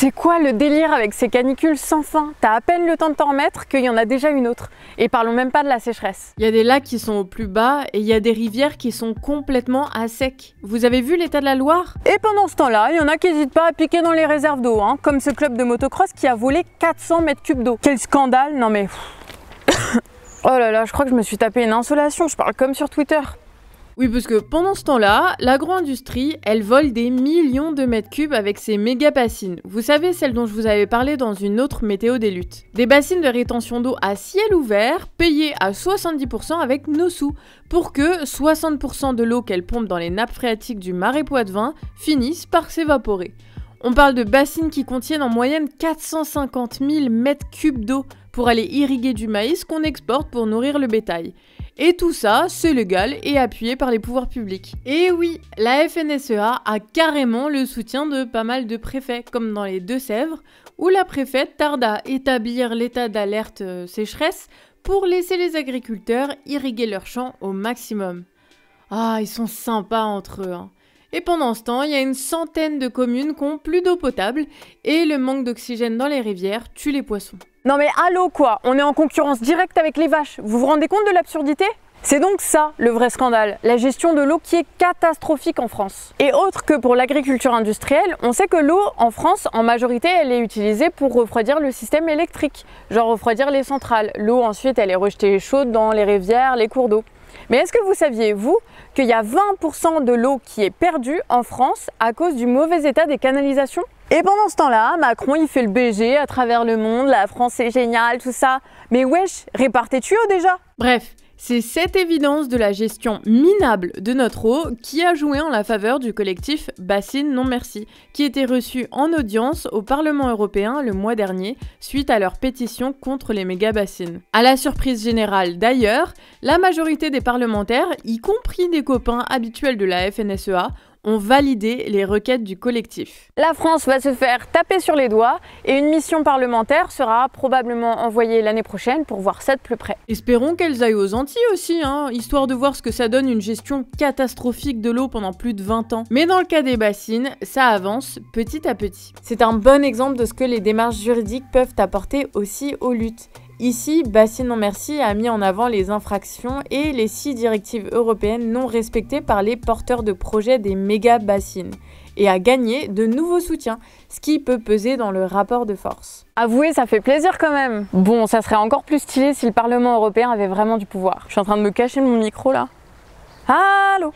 C'est quoi le délire avec ces canicules sans fin? T'as à peine le temps de t'en remettre qu'il y en a déjà une autre. Et parlons même pas de la sécheresse. Il y a des lacs qui sont au plus bas et il y a des rivières qui sont complètement à sec. Vous avez vu l'état de la Loire? Et pendant ce temps-là, il y en a qui n'hésitent pas à piquer dans les réserves d'eau, hein, comme ce club de motocross qui a volé 400 mètres cubes d'eau. Quel scandale! Non mais... Oh là là, je crois que je me suis tapé une insolation, je parle comme sur Twitter. Oui, parce que pendant ce temps-là, l'agro-industrie, elle vole des millions de mètres cubes avec ses méga bassines. Vous savez, celles dont je vous avais parlé dans une autre météo des luttes. Des bassines de rétention d'eau à ciel ouvert, payées à 70% avec nos sous, pour que 60% de l'eau qu'elles pompent dans les nappes phréatiques du marais Poitevin finissent par s'évaporer. On parle de bassines qui contiennent en moyenne 450 000 mètres cubes d'eau pour aller irriguer du maïs qu'on exporte pour nourrir le bétail. Et tout ça, c'est légal et appuyé par les pouvoirs publics. Et oui, la FNSEA a carrément le soutien de pas mal de préfets, comme dans les Deux-Sèvres, où la préfète tarde à établir l'état d'alerte sécheresse pour laisser les agriculteurs irriguer leurs champs au maximum. Ah, ils sont sympas entre eux, hein. Et pendant ce temps, il y a une centaine de communes qui n'ont plus d'eau potable et le manque d'oxygène dans les rivières tue les poissons. Non mais allô quoi, on est en concurrence directe avec les vaches, vous vous rendez compte de l'absurdité? C'est donc ça le vrai scandale, la gestion de l'eau qui est catastrophique en France. Et autre que pour l'agriculture industrielle, on sait que l'eau en France, en majorité, elle est utilisée pour refroidir le système électrique, genre refroidir les centrales. L'eau ensuite, elle est rejetée chaude dans les rivières, les cours d'eau. Mais est-ce que vous saviez, vous, qu'il y a 20% de l'eau qui est perdue en France à cause du mauvais état des canalisations? Et pendant ce temps-là, Macron, il fait le BG à travers le monde, la France c'est génial, tout ça. Mais wesh, répare tes tuyaux déjà! Bref, c'est cette évidence de la gestion minable de notre eau qui a joué en la faveur du collectif Bassines Non Merci, qui était reçu en audience au Parlement européen le mois dernier suite à leur pétition contre les méga-bassines. À la surprise générale d'ailleurs, la majorité des parlementaires, y compris des copains habituels de la FNSEA, ont validé les requêtes du collectif. La France va se faire taper sur les doigts et une mission parlementaire sera probablement envoyée l'année prochaine pour voir ça de plus près. Espérons qu'elles aillent aux Antilles aussi, hein, histoire de voir ce que ça donne une gestion catastrophique de l'eau pendant plus de 20 ans. Mais dans le cas des bassines, ça avance petit à petit. C'est un bon exemple de ce que les démarches juridiques peuvent apporter aussi aux luttes. Ici, Bassines Non Merci a mis en avant les infractions et les 6 directives européennes non respectées par les porteurs de projets des méga-bassines et a gagné de nouveaux soutiens, ce qui peut peser dans le rapport de force. Avouez, ça fait plaisir quand même. Bon, ça serait encore plus stylé si le Parlement européen avait vraiment du pouvoir. Je suis en train de me cacher de mon micro là. Allô?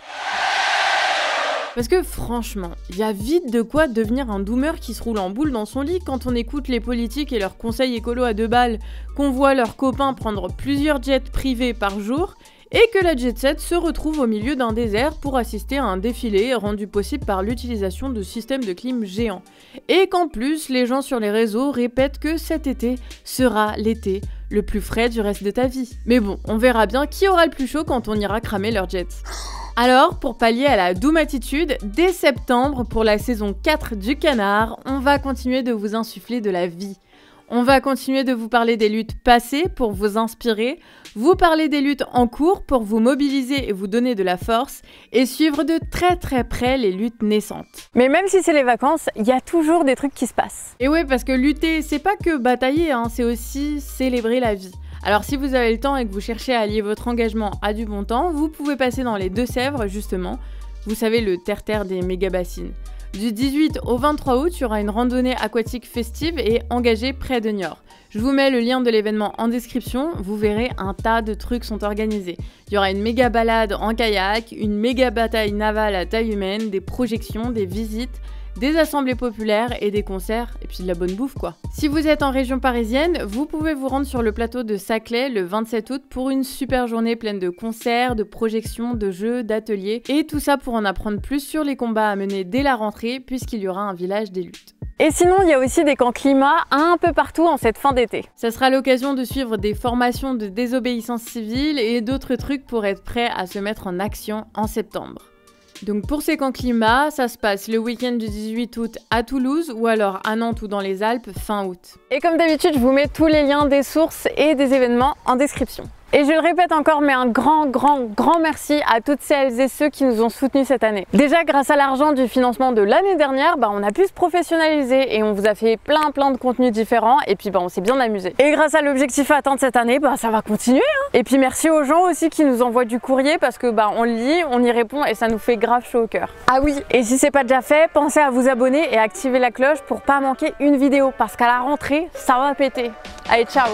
Parce que franchement, il y a vite de quoi devenir un doomer qui se roule en boule dans son lit quand on écoute les politiques et leurs conseils écolos à 2 balles, qu'on voit leurs copains prendre plusieurs jets privés par jour, et que la jet set se retrouve au milieu d'un désert pour assister à un défilé rendu possible par l'utilisation de systèmes de clim géants. Et qu'en plus, les gens sur les réseaux répètent que cet été sera l'été le plus frais du reste de ta vie. Mais bon, on verra bien qui aura le plus chaud quand on ira cramer leurs jets. Alors, pour pallier à la doom attitude, dès septembre, pour la saison 4 du Canard, on va continuer de vous insuffler de la vie. On va continuer de vous parler des luttes passées pour vous inspirer, vous parler des luttes en cours pour vous mobiliser et vous donner de la force, et suivre de très près les luttes naissantes. Mais même si c'est les vacances, il y a toujours des trucs qui se passent. Et ouais, parce que lutter, c'est pas que batailler, hein, c'est aussi célébrer la vie. Alors si vous avez le temps et que vous cherchez à allier votre engagement à du bon temps, vous pouvez passer dans les Deux-Sèvres justement, vous savez le terre-terre des méga-bassines. Du 18 au 23 août, il y aura une randonnée aquatique festive et engagée près de Niort. Je vous mets le lien de l'événement en description, vous verrez un tas de trucs sont organisés. Il y aura une méga balade en kayak, une méga bataille navale à taille humaine, des projections, des visites, des assemblées populaires et des concerts, et puis de la bonne bouffe quoi. Si vous êtes en région parisienne, vous pouvez vous rendre sur le plateau de Saclay le 27 août pour une super journée pleine de concerts, de projections, de jeux, d'ateliers, et tout ça pour en apprendre plus sur les combats à mener dès la rentrée, puisqu'il y aura un village des luttes. Et sinon, il y a aussi des camps climat un peu partout en cette fin d'été. Ça sera l'occasion de suivre des formations de désobéissance civile et d'autres trucs pour être prêt à se mettre en action en septembre. Donc pour ces camps climat, ça se passe le week-end du 18 août à Toulouse ou alors à Nantes ou dans les Alpes fin août. Et comme d'habitude, je vous mets tous les liens des sources et des événements en description. Et je le répète encore, mais un grand merci à toutes celles et ceux qui nous ont soutenus cette année. Déjà, grâce à l'argent du financement de l'année dernière, on a pu se professionnaliser et on vous a fait plein de contenus différents et puis on s'est bien amusé. Et grâce à l'objectif à atteindre cette année, ça va continuer. Et puis merci aux gens aussi qui nous envoient du courrier parce que on le lit, on y répond et ça nous fait grave chaud au cœur. Ah oui, et si c'est pas déjà fait, pensez à vous abonner et activer la cloche pour pas manquer une vidéo parce qu'à la rentrée, ça va péter. Allez, ciao!